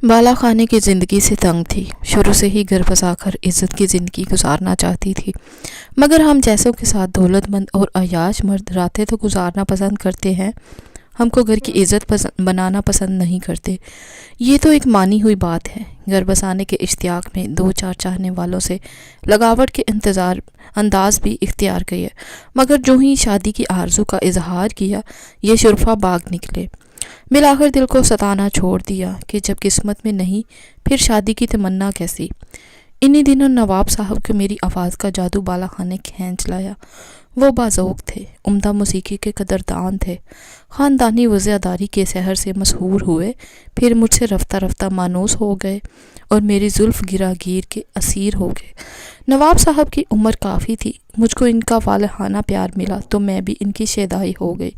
बाला खाने की ज़िंदगी से तंग थी। शुरू से ही घर बसाकर इज़्ज़त की ज़िंदगी गुजारना चाहती थी, मगर हम जैसों के साथ दौलतमंद और अय्याश मर्द रातें तो गुजारना पसंद करते हैं, हमको घर की इज़्ज़त बनाना पसंद नहीं करते। ये तो एक मानी हुई बात है। घर बसाने के इश्तियाक में दो चार चाहने वालों से लगावट के अंदाज भी इख्तियार किए, मगर जो ही शादी की आरज़ू का इजहार किया, ये शुरफा बाग निकले। मिलाकर दिल को सताना छोड़ दिया कि जब किस्मत में नहीं, फिर शादी की तमन्ना कैसी। इन्हीं दिनों नवाब साहब को मेरी आवाज़ का जादू बाला खाने खींच लाया। वो बाज़ौक़ थे, उम्दा मौसीकी के कदरदान थे, ख़ानदानी वज़ादारी के सहर से मशहूर हुए, फिर मुझसे रफ्ता रफ्ता मानूस हो गए और मेरी जुल्फ़ गिरागीर के असीर हो गए। नवाब साहब की उम्र काफ़ी थी, मुझको इनका वालहाना प्यार मिला तो मैं भी इनकी शेदाई हो गई।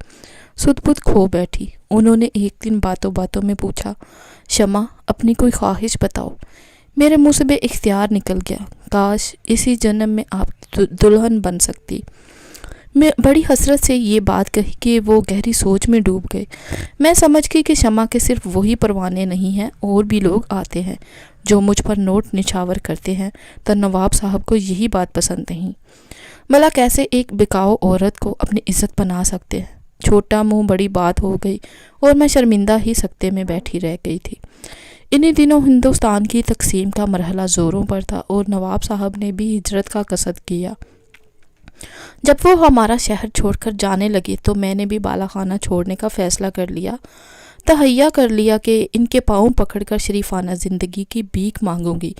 सुध-बुध खो बैठी। उन्होंने एक दिन बातों बातों में पूछा, शमा अपनी कोई ख्वाहिश बताओ। मेरे मुंह से बेइख्तियार निकल गया, काश इसी जन्म में आप दुल्हन बन सकती। मैं बड़ी हसरत से ये बात कही कि वो गहरी सोच में डूब गए। मैं समझ गई कि शमा के सिर्फ वही परवाने नहीं हैं, और भी लोग आते हैं जो मुझ पर नोट निछावर करते हैं, तो नवाब साहब को यही बात पसंद नहीं। भला कैसे एक बिकाऊ औरत को अपनी इज्जत बना सकते हैं। छोटा मुंह बड़ी बात हो गई और मैं शर्मिंदा ही सकते में बैठी रह गई थी। इन्हीं दिनों हिंदुस्तान की तकसीम का मरहला ज़ोरों पर था और नवाब साहब ने भी हिजरत का कसद किया। जब वो हमारा शहर छोड़कर जाने लगे तो मैंने भी बाला खाना छोड़ने का फ़ैसला कर लिया। तहैया कर लिया कि इनके पाँव पकड़कर शरीफाना ज़िंदगी की भीख मांगूंगी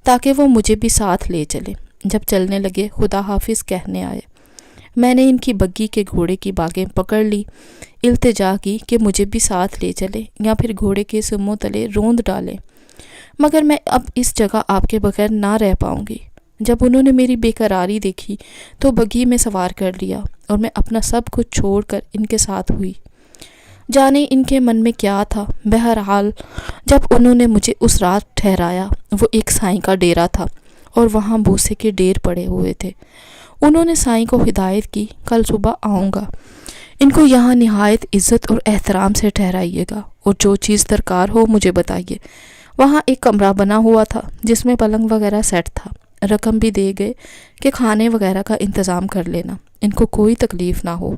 ताकि वो मुझे भी साथ ले चले। जब चलने लगे खुदा हाफिज़ कहने आए, मैंने इनकी बग्गी के घोड़े की बागें पकड़ ली, इल्तिजा की कि मुझे भी साथ ले चले या फिर घोड़े के सुमों तले रोंद डालें, मगर मैं अब इस जगह आपके बगैर ना रह पाऊंगी। जब उन्होंने मेरी बेकरारी देखी तो बग्गी में सवार कर लिया और मैं अपना सब कुछ छोड़कर इनके साथ हुई। जाने इनके मन में क्या था। बहरहाल जब उन्होंने मुझे उस रात ठहराया, वो एक साईं का डेरा था और वहाँ भूसे के ढेर पड़े हुए थे। उन्होंने साईं को हिदायत की, कल सुबह आऊँगा, इनको यहाँ निहायत इज़्ज़त और एहतराम से ठहराइएगा और जो चीज़ दरकार हो मुझे बताइए। वहाँ एक कमरा बना हुआ था जिसमें पलंग वगैरह सेट था। रकम भी दे गए कि खाने वगैरह का इंतज़ाम कर लेना, इनको कोई तकलीफ़ ना हो।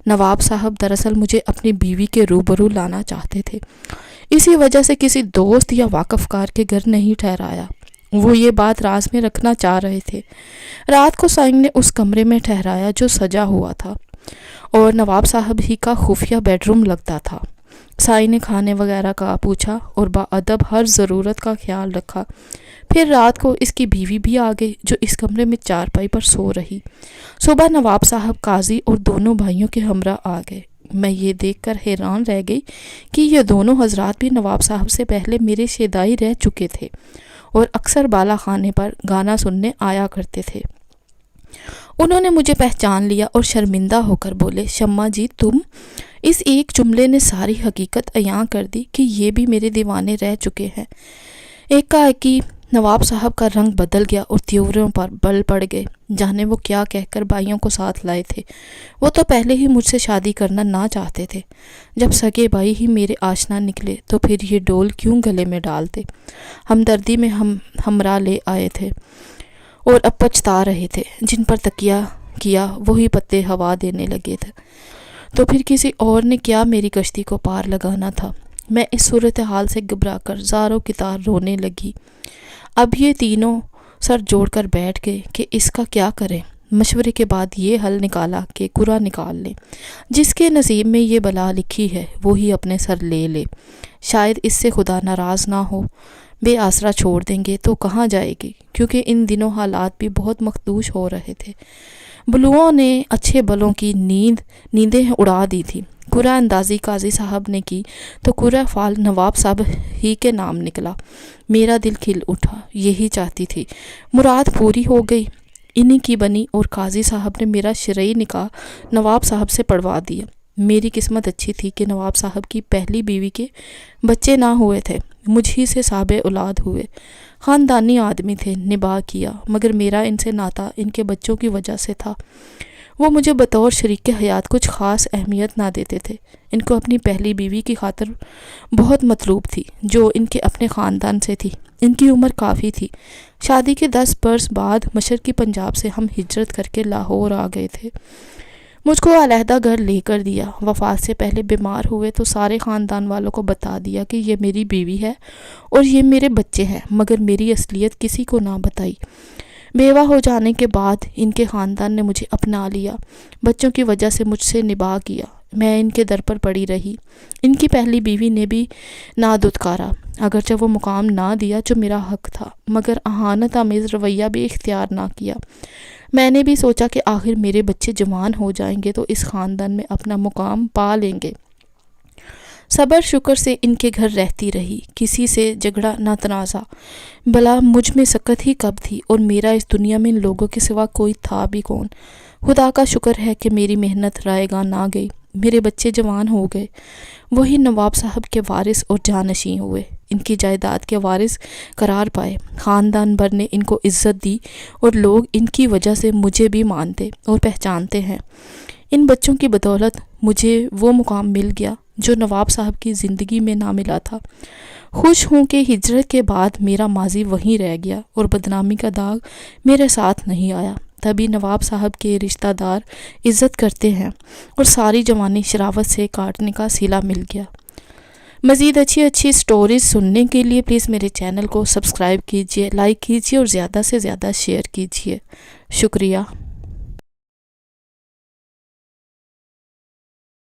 नवाब साहब दरअसल मुझे अपनी बीवी के रूबरू लाना चाहते थे, इसी वजह से किसी दोस्त या वाकफ़कार के घर नहीं ठहराया। वो ये बात राज में रखना चाह रहे थे। रात को साईं ने उस कमरे में ठहराया जो सजा हुआ था और नवाब साहब ही का खुफिया बेडरूम लगता था। साईं ने खाने वगैरह का पूछा और बाअदब हर ज़रूरत का ख्याल रखा। फिर रात को इसकी बीवी भी आ गई जो इस कमरे में चारपाई पर सो रही। सुबह नवाब साहब काजी और दोनों भाइयों के हमरा आ गए। मैं ये देखकर हैरान रह गई कि ये दोनों हजरात भी नवाब साहब से पहले मेरे शेदाई रह चुके थे और अक्सर बाला खाने पर गाना सुनने आया करते थे। उन्होंने मुझे पहचान लिया और शर्मिंदा होकर बोले, शम्मा जी तुम। इस एक जुमले ने सारी हकीकत अयां कर दी कि ये भी मेरे दीवाने रह चुके हैं। एकाएकी नवाब साहब का रंग बदल गया और त्योरियों पर बल पड़ गए। जाने वो क्या कहकर भाइयों को साथ लाए थे। वो तो पहले ही मुझसे शादी करना ना चाहते थे। जब सगे भाई ही मेरे आशना निकले तो फिर ये डोल क्यों गले में डालते। हमदर्दी में हमरा ले आए थे और अब पछता रहे थे। जिन पर तकिया किया वही पत्ते हवा देने लगे थे। तो फिर किसी और ने क्या मेरी कश्ती को पार लगाना था। मैं इस सूरत हाल से घबराकर ज़ारों की तार रोने लगी। अब ये तीनों सर जोड़कर बैठ गए कि इसका क्या करें। मशवरे के बाद ये हल निकाला कि कुरा निकाल लें। जिसके नसीब में ये बला लिखी है वो ही अपने सर ले ले। शायद इससे खुदा नाराज़ ना हो। बेआसरा छोड़ देंगे तो कहाँ जाएगी, क्योंकि इन दिनों हालात भी बहुत मखदूश हो रहे थे। बलुओं ने अच्छे बलों की नींदें उड़ा दी थी। कुरा अंदाज़ी काजी साहब ने की तो कुरा फाल नवाब साहब ही के नाम निकला। मेरा दिल खिल उठा, यही चाहती थी, मुराद पूरी हो गई। इन्हीं की बनी और काजी साहब ने मेरा शरई निकाह नवाब साहब से पढ़वा दिया। मेरी किस्मत अच्छी थी कि नवाब साहब की पहली बीवी के बच्चे ना हुए थे, मुझ ही से साबे औलाद हुए। ख़ानदानी आदमी थे, निबाह किया, मगर मेरा इनसे नाता इनके बच्चों की वजह से था। وہ مجھے بطور شریک حیات کچھ خاص اہمیت نہ دیتے تھے۔ ان کو اپنی پہلی بیوی کی خاطر بہت مطلوب تھی جو ان کے اپنے خاندان سے تھی۔ ان کی عمر کافی تھی۔ شادی کے 10 برس بعد مشرقی پنجاب سے ہم ہجرت کر کے لاہور آ گئے تھے۔ مجھ کو علیحدہ گھر لے کر دیا۔ وفات سے پہلے بیمار ہوئے تو سارے خاندان والوں کو بتا دیا کہ یہ میری بیوی ہے اور یہ میرے بچے ہیں، مگر میری اصلیت کسی کو نہ بتائی۔ بیوہ ہو جانے کے بعد ان کے خاندان نے مجھے اپنا لیا۔ بچوں کی وجہ سے مجھ سے نباہ کیا۔ میں ان کے در پر پڑی رہی۔ ان کی پہلی بیوی نے بھی نہ دتکارا، اگرچہ وہ مقام نہ دیا جو میرا حق تھا، مگر اہانت آمیز رویہ بھی اختیار نہ کیا۔ میں نے بھی سوچا کہ آخر میرے بچے جوان ہو جائیں گے تو اس خاندان میں اپنا مقام پا لیں گے۔ صبر شکر سے ان کے گھر رہتی رہی، کسی سے جھگڑا نہ تنازع۔ بلا مجھ میں سکت ہی کب تھی، اور میرا اس دنیا میں ان لوگوں کے سوا کوئی تھا بھی کون۔ خدا کا شکر ہے کہ میری محنت رائے گاں نہ گئی۔ میرے بچے جوان ہو گئے، وہی نواب صاحب کے وارث اور جانشین ہوئے، ان کی جائیداد کے وارث قرار پائے۔ خاندان بھر نے ان کو عزت دی اور لوگ ان کی وجہ سے مجھے بھی مانتے اور پہچانتے ہیں۔ ان بچوں کی بدولت مجھے وہ مقام مل گیا جو نواب صاحب کی زندگی میں نہ ملا تھا۔ خوش ہوں کہ ہجرت کے بعد میرا ماضی وہیں رہ گیا اور بدنامی کا داغ میرے ساتھ نہیں آیا۔ تبھی نواب صاحب کے رشتہ دار عزت کرتے ہیں اور ساری جوانی شراوت سے کاٹنے کا صلہ مل گیا۔ مزید اچھی سٹوریز سننے کے لیے پلیز میرے چینل کو سبسکرائب کیجیے، لائک کیجیے اور زیادہ سے زیادہ شیئر کیجیے۔ شکریہ۔